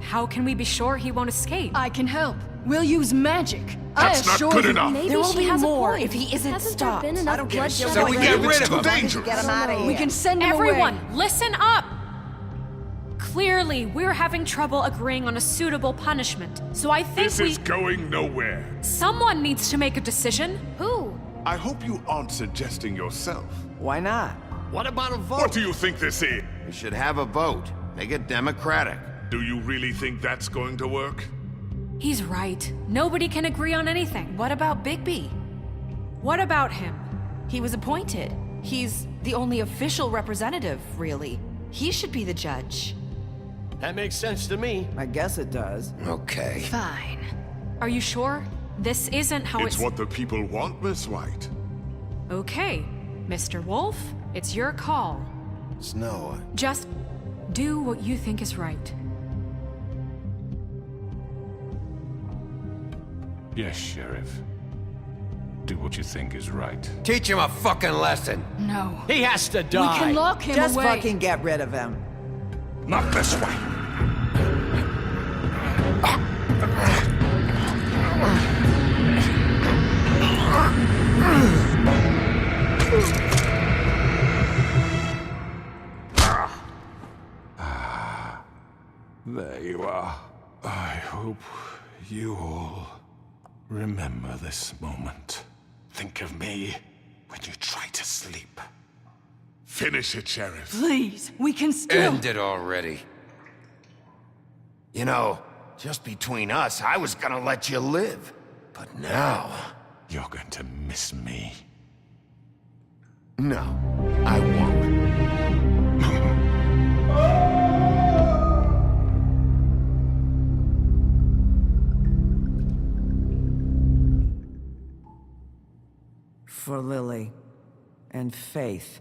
C: How can we be sure he won't escape?
A: I can help. We'll use magic.
Q: That's not good enough.
P: Maybe
R: There will
P: she
R: be
P: has
R: more
P: a point.
R: if he isn't
P: Hasn't
R: stopped.
P: There been enough
R: I don't give a
P: bloodshed
R: shit.
N: So we
P: already?
N: get rid of him.
Q: Dangerous.
R: Get him out of here.
A: We can send him
C: Everyone,
A: away.
C: listen up! Clearly, we're having trouble agreeing on a suitable punishment. So I think
Q: This is going nowhere.
C: someone needs to make a decision.
P: Who?
Q: I hope you aren't suggesting yourself.
D: Why not?
I: What about a vote?
Q: What do you think this is?
B: We should have a vote. Make it democratic.
Q: Do you really think that's going to work?
C: He's right. Nobody can agree on anything.
R: What about Bigby?
C: What about him?
R: He was appointed. He's the only official representative, really. He should be the judge.
I: That makes sense to me.
D: I guess it does.
B: Okay.
A: Fine.
C: Are you sure? This isn't how
Q: It's what the people want, Miss White.
C: Okay, Mr. Wolf, it's your call.
B: Snow,
C: Just do what you think is right.
G: Yes, Sheriff. Do what you think is right.
N: Teach him a fucking lesson.
A: No.
I: He has to die.
A: We can lock him
D: Just
A: away.
D: fucking get rid of him.
Q: Not this way.
G: There you are. I hope you all remember this moment. Think of me when you try to sleep.
Q: Finish it, Sheriff.
A: Please, we can still...
N: End it already.
B: you know, just between us, I was gonna let you live. But now...
G: You're going to miss me.
B: No, I won't.
D: For Lily. And Faith.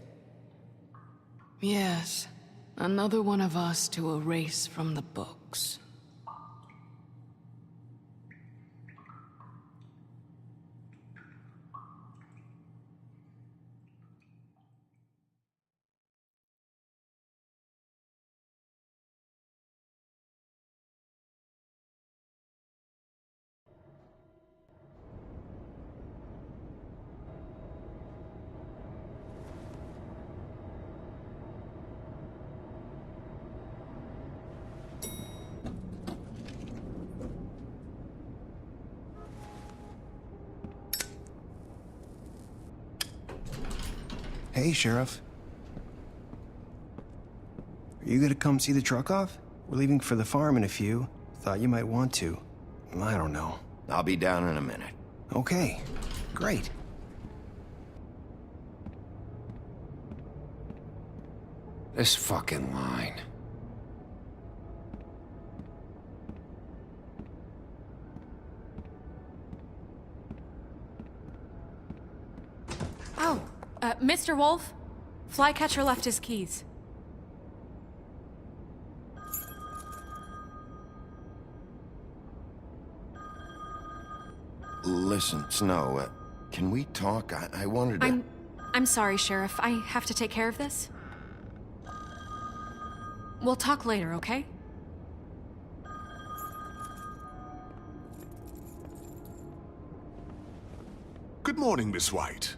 A: Yes. Another one of us to erase from the books.
S: Hey, Sheriff. Are you gonna come see the truck off? We're leaving for the farm in a few. Thought you might want to. I don't know.
B: I'll be down in a minute.
S: Okay, great.
N: This fucking line.
C: Oh, Mr. Wolf, Flycatcher left his keys.
B: Listen, Snow, can we talk? I wanted to...
C: I'm sorry, Sheriff. I have to take care of this. We'll talk later, okay?
Q: Good morning, Miss White.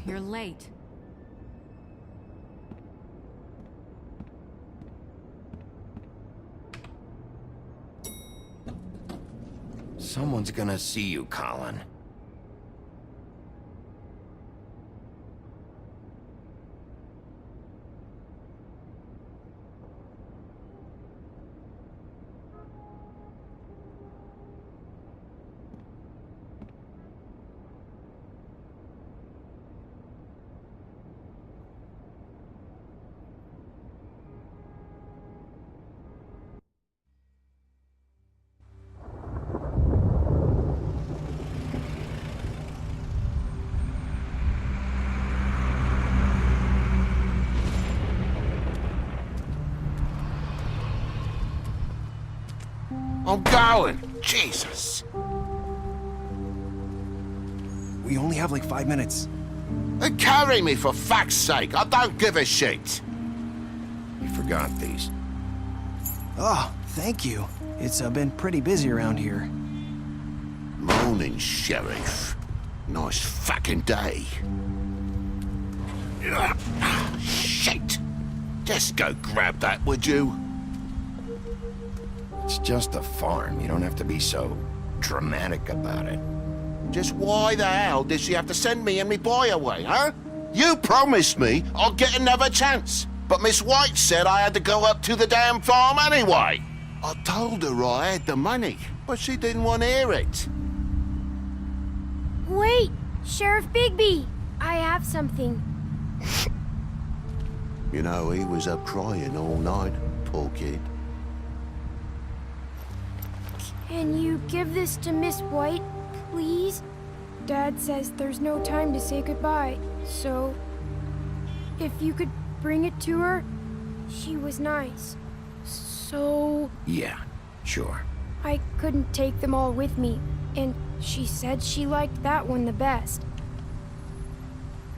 C: You're late.
B: Someone's gonna see you, Colin.
N: I'm going! Jesus!
S: We only have like 5 minutes.
N: Then carry me for fuck's sake! I don't give a shit!
B: You forgot these.
S: Oh, thank you. It's been pretty busy around here.
N: Morning, Sheriff. Nice fucking day. Shit! Just go grab that, would you?
B: It's just a farm. You don't have to be so dramatic about it.
N: Just why the hell did she have to send me and me boy away, huh? You promised me I'd get another chance, but Miss White said I had to go up to the damn farm anyway. I told her I had the money, but she didn't want to hear it.
P: Wait! Sheriff Bigby! I have something.
N: You know, he was up crying all night, poor kid.
P: Can you give this to Miss White, please? Dad says there's no time to say goodbye, so... if you could bring it to her, she was nice. So...
B: Yeah, sure.
P: I couldn't take them all with me, and she said she liked that one the best.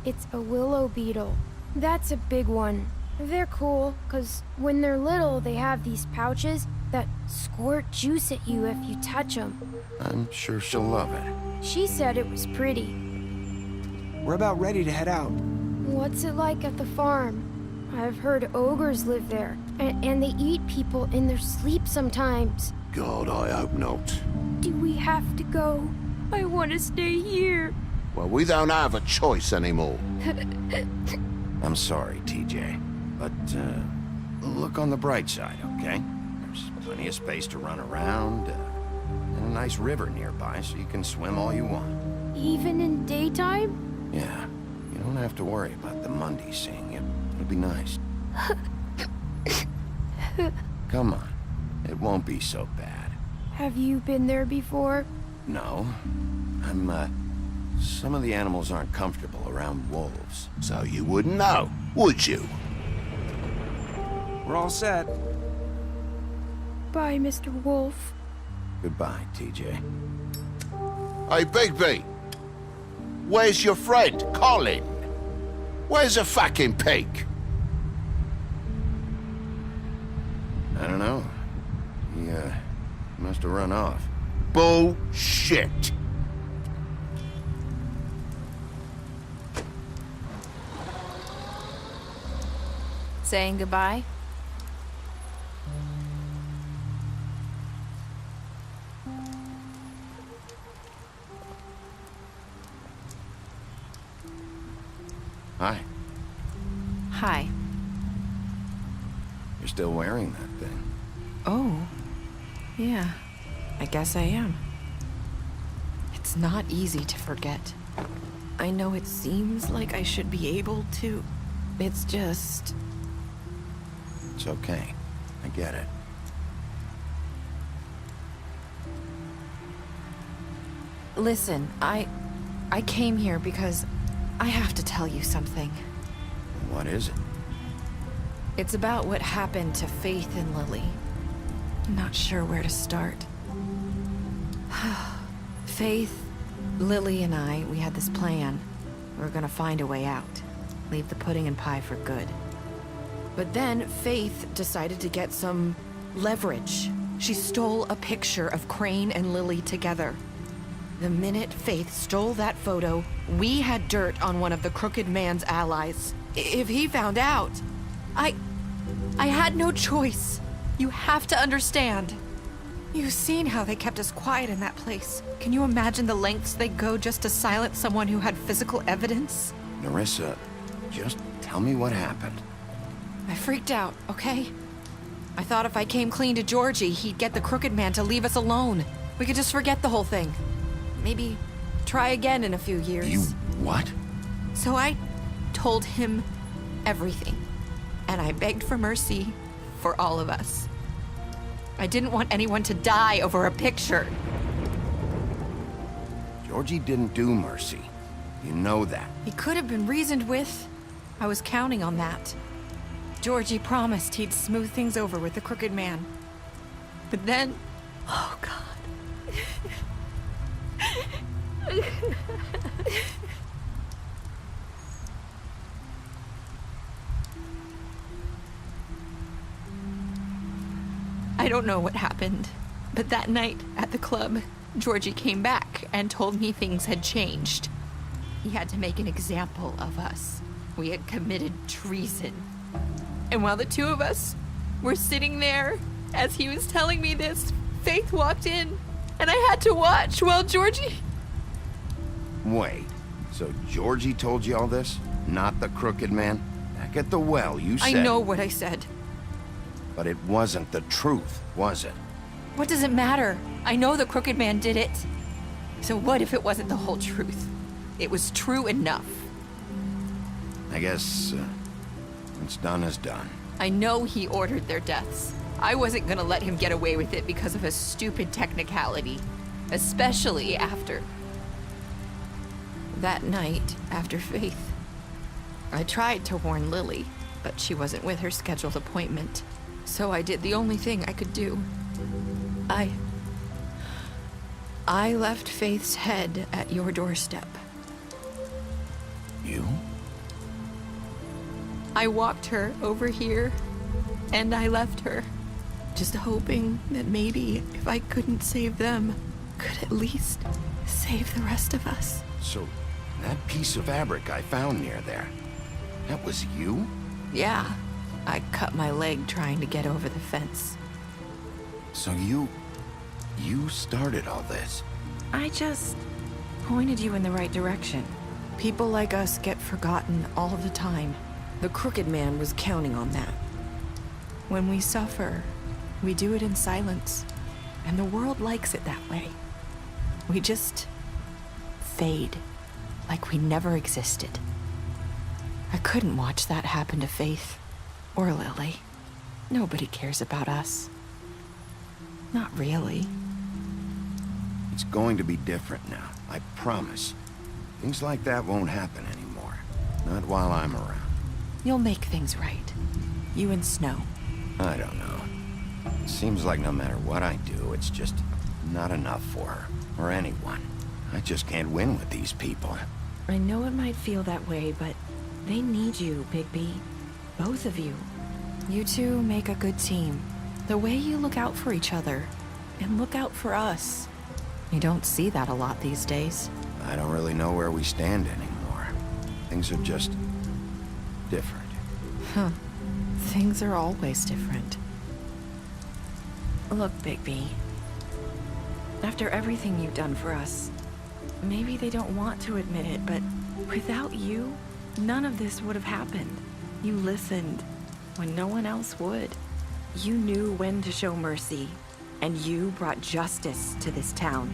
P: It's a willow beetle. That's a big one. They're cool, 'cause when they're little, they have these pouches that squirt juice at you if you touch them.
B: I'm sure she'll love it.
P: She said it was pretty.
S: We're about ready to head out.
P: What's it like at the farm? I've heard ogres live there, and they eat people in their sleep sometimes.
N: God, I hope not.
P: Do we have to go? I want to stay here.
N: Well, we don't have a choice anymore.
B: I'm sorry, TJ, but look on the bright side, okay? There's plenty of space to run around, and a nice river nearby so you can swim all you want.
P: Even in daytime?
B: Yeah, you don't have to worry about the Monday seeing you. It'll be nice. Come on, it won't be so bad.
P: Have you been there before?
B: No, some of the animals aren't comfortable around wolves.
N: So you wouldn't know, would you?
S: We're all set.
P: Bye, Mr. Wolf.
B: Goodbye, TJ.
N: Hey, Bigby! Where's your friend, Colin? Where's the fucking pig?
B: I don't know. He must have run off.
N: Bullshit!
L: Saying goodbye?
B: Hi.
R: Hi.
B: You're still wearing that thing.
R: Oh. Yeah. I guess I am. It's not easy to forget. I know it seems like I should be able to. It's just...
B: It's okay. I get it.
R: Listen, I came here because I have to tell you something.
B: What is it?
R: It's about what happened to Faith and Lily. I'm not sure where to start. Faith, Lily, and I, we had this plan. We were gonna find a way out. Leave the pudding and pie for good. But then Faith decided to get some leverage. She stole a picture of Crane and Lily together. The minute Faith stole that photo, we had dirt on one of the Crooked Man's allies. If he found out, I had no choice. You have to understand. You've seen how they kept us quiet in that place. Can you imagine the lengths they go just to silence someone who had physical evidence?
B: Nerissa, just tell me what happened.
R: I freaked out, okay? I thought if I came clean to Georgie, he'd get the Crooked Man to leave us alone. We could just forget the whole thing. Maybe try again in a few years.
B: You what?
R: So I told him everything. And I begged for mercy for all of us. I didn't want anyone to die over a picture.
B: Georgie didn't do mercy. You know that.
R: He could have been reasoned with. I was counting on that. Georgie promised he'd smooth things over with the Crooked Man. But then... Oh, God. I don't know what happened, but that night at the club, Georgie came back and told me things had changed. He had to make an example of us. We had committed treason. And while the two of us were sitting there, as he was telling me this, Faith walked in, and I had to watch while Georgie...
B: Wait, so Georgie told you all this? Not the Crooked Man? Back at the well, you said...
R: I know what I said.
B: But it wasn't the truth, was it?
R: What does it matter? I know the Crooked Man did it. So what if it wasn't the whole truth? It was true enough.
B: I guess, what's done is done.
R: I know he ordered their deaths. I wasn't gonna let him get away with it because of a stupid technicality. Especially after... that night, after Faith. I tried to warn Lily, but she wasn't with her scheduled appointment. So I did the only thing I could do. I left Faith's head at your doorstep.
B: You?
R: I walked her over here, and I left her. Just hoping that maybe if I couldn't save them, could at least save the rest of us.
B: So, that piece of fabric I found near there, that was you?
R: Yeah. I cut my leg trying to get over the fence.
B: So you started all this?
D: I just pointed you in the right direction.
R: People like us get forgotten all the time. The Crooked Man was counting on that. When we suffer, we do it in silence. And the world likes it that way. We just fade, like we never existed. I couldn't watch that happen to Faith. Or Lily. Nobody cares about us. Not really.
B: It's going to be different now, I promise. Things like that won't happen anymore. Not while I'm around.
R: You'll make things right. You and Snow.
B: I don't know. It seems like no matter what I do, it's just not enough for her, or anyone. I just can't win with these people.
D: I know it might feel that way, but they need you, Bigby. Both of you.
R: You two make a good team. The way you look out for each other, and look out for us. You don't see that a lot these days.
B: I don't really know where we stand anymore. Things are just... different.
R: Huh. Things are always different.
D: Look, Bigby. After everything you've done for us, maybe they don't want to admit it, but without you, none of this would have happened. You listened when no one else would. You knew when to show mercy, and you brought justice to this town.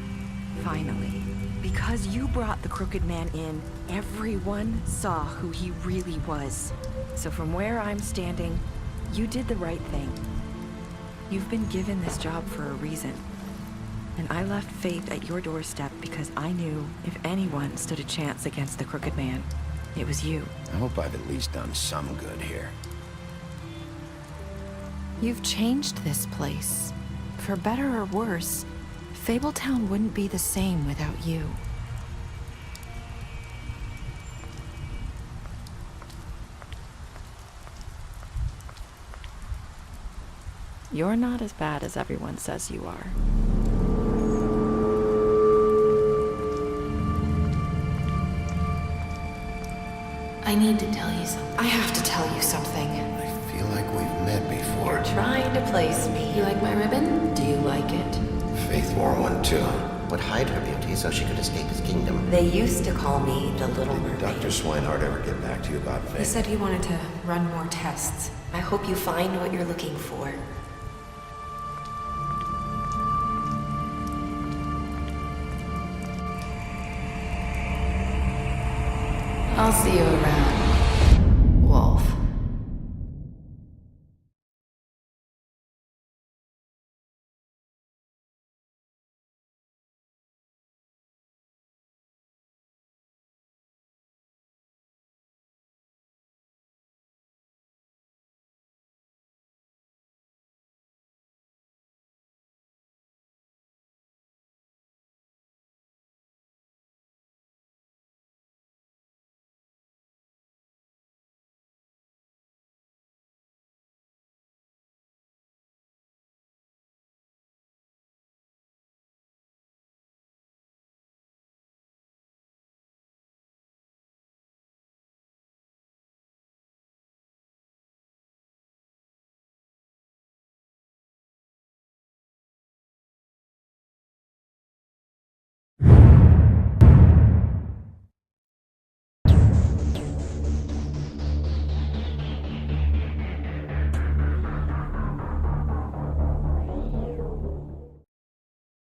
D: Finally. Because you brought the Crooked Man in, everyone saw who he really was. So from where I'm standing, you did the right thing. You've been given this job for a reason. And I left Faith at your doorstep because I knew if anyone stood a chance against the Crooked Man, it was you.
B: I hope I've at least done some good here.
R: You've changed this place. For better or worse, Fabletown wouldn't be the same without you.
D: You're not as bad as everyone says you are.
C: I need to tell you something. I have to tell you something.
B: I feel like we've met before.
R: Trying to place me. You like my ribbon? Do you like it?
B: Faith wore one too.
T: Would hide her beauty so she could escape his kingdom.
R: They used to call me the Little Mermaid.
B: Dr. Swinehart ever get back to you about Faith?
C: He said he wanted to run more tests.
R: I hope you find what you're looking for.
L: I'll see you around.